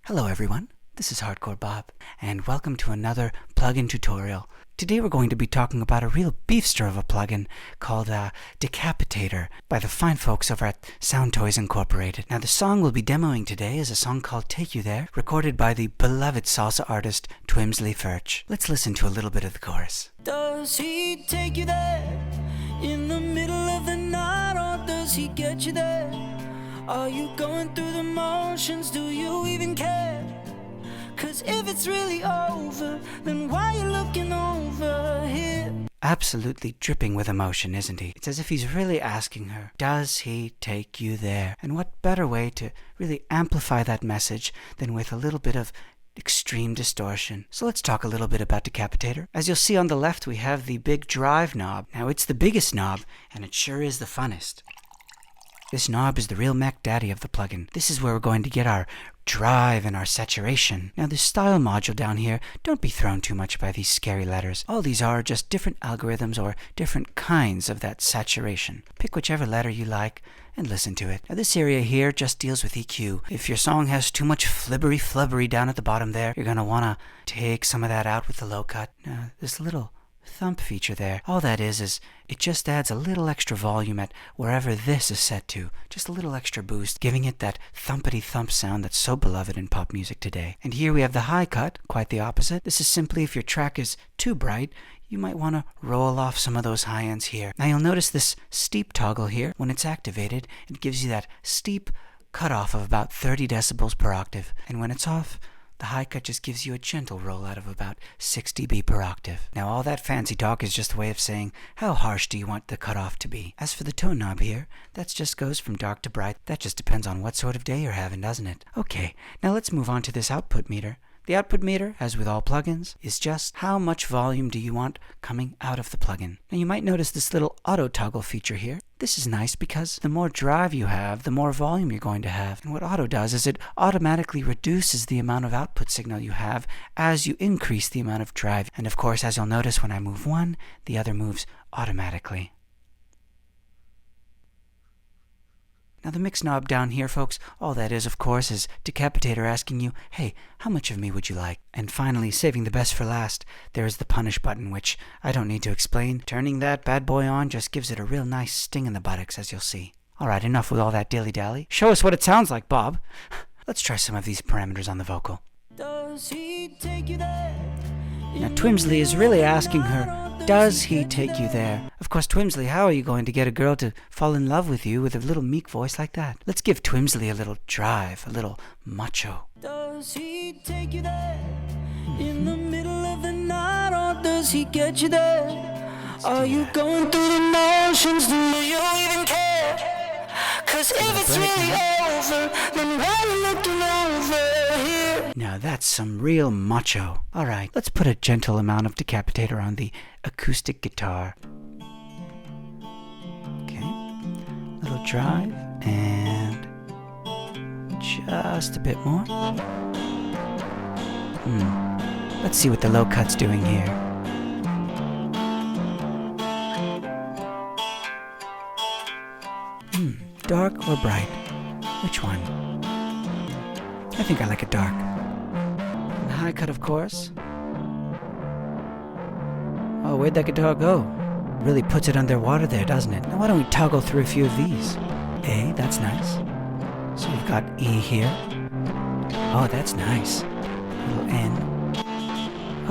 Hello everyone, this is Hardcore Bob, and welcome to another plugin tutorial. Today we're going to be talking about a real beefster of a plugin called Decapitator by the fine folks over at Sound Toys Incorporated. Now the song we'll be demoing today is a song called Take You There, recorded by the beloved salsa artist Twimsley Furch. Let's listen to a little bit of the chorus. Does he take you there in the middle of the night, or does he get you there? Are you going through the motions? Do you even care? 'Cause if it's really over, then why you looking over here? Absolutely dripping with emotion, isn't he? It's as if he's really asking her, does he take you there? And what better way to really amplify that message than with a little bit of extreme distortion. So let's talk a little bit about Decapitator. As you'll see on the left, we have the big drive knob. Now it's the biggest knob, and it sure is the funnest. This knob is the real Mac Daddy of the plugin. This is where we're going to get our drive and our saturation. Now this style module down here, don't be thrown too much by these scary letters. All these are just different algorithms or different kinds of that saturation. Pick whichever letter you like and listen to it. Now this area here just deals with EQ. If your song has too much flibbery down at the bottom there, you're going to want to take some of that out with the low cut. Now this little thump feature there, all that is it just adds a little extra volume at wherever this is set to. Just a little extra boost, giving it that thumpity thump sound that's so beloved in pop music today. And here we have the high cut, quite the opposite. This is simply if your track is too bright, you might want to roll off some of those high ends here. Now you'll notice this steep toggle here. When it's activated, it gives you that steep cutoff of about 30 decibels per octave. And when it's off, the high cut just gives you a gentle roll out of about 6 dB per octave. Now all that fancy talk is just a way of saying how harsh do you want the cutoff to be. As for the tone knob here, that just goes from dark to bright. That just depends on what sort of day you're having, doesn't it? Okay, now let's move on to this output meter. The output meter, as with all plugins, is just how much volume do you want coming out of the plugin. Now you might notice this little auto toggle feature here. This is nice because the more drive you have, the more volume you're going to have. And what auto does is it automatically reduces the amount of output signal you have as you increase the amount of drive. And of course, as you'll notice, when I move one, the other moves automatically. Now the mix knob down here, folks, all that is, of course, is Decapitator asking you, hey, how much of me would you like? And finally, saving the best for last, there is the punish button, which I don't need to explain. Turning that bad boy on just gives it a real nice sting in the buttocks, as you'll see. Alright, enough with all that dilly-dally. Show us what it sounds like, Bob. Let's try some of these parameters on the vocal. Does he take you there? Now Twimsley is really asking her, does he take you there? Of course, Twimsley, how are you going to get a girl to fall in love with you with a little meek voice like that? Let's give Twimsley a little drive, a little macho. Does he take you there in the middle of the night, or does he get you there? Are you going through the motions? Do you even care? 'Cause if it's really over, then why you looking over here? Now that's some real macho. Alright, let's put a gentle amount of Decapitator on the acoustic guitar. Okay, little drive, and just a bit more. Let's see what the low cut's doing here. Dark or bright? Which one? I think I like it dark. And the high cut, of course. Oh, where'd that guitar go? Really puts it underwater there, doesn't it? Now why don't we toggle through a few of these? A, that's nice. So we've got E here. Oh, that's nice. Little N.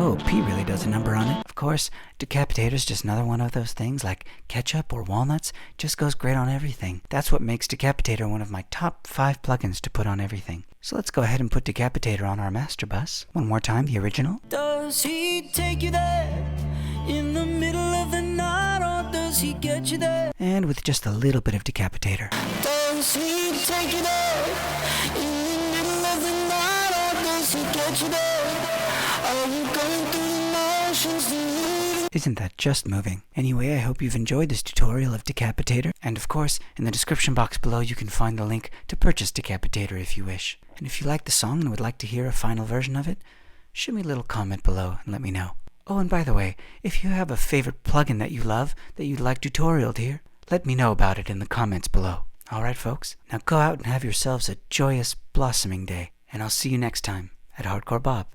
Oh, P really does a number on it. Of course, Decapitator's just another one of those things like ketchup or walnuts. Just goes great on everything. That's what makes Decapitator one of my top 5 plugins to put on everything. So let's go ahead and put Decapitator on our master bus. One more time, the original. Does he take you there in the middle of the night, or does he get you there? And with just a little bit of Decapitator. Does he take you there in the middle of the night, or does he get you there? Are you going through the motions? Isn't that just moving? Anyway, I hope you've enjoyed this tutorial of Decapitator. And of course, in the description box below you can find the link to purchase Decapitator if you wish. And if you like the song and would like to hear a final version of it, shoot me a little comment below and let me know. Oh, and by the way, if you have a favorite plugin that you love, that you'd like tutorialed here, let me know about it in the comments below. Alright folks, now go out and have yourselves a joyous, blossoming day. and I'll see you next time at Hardcore Bob.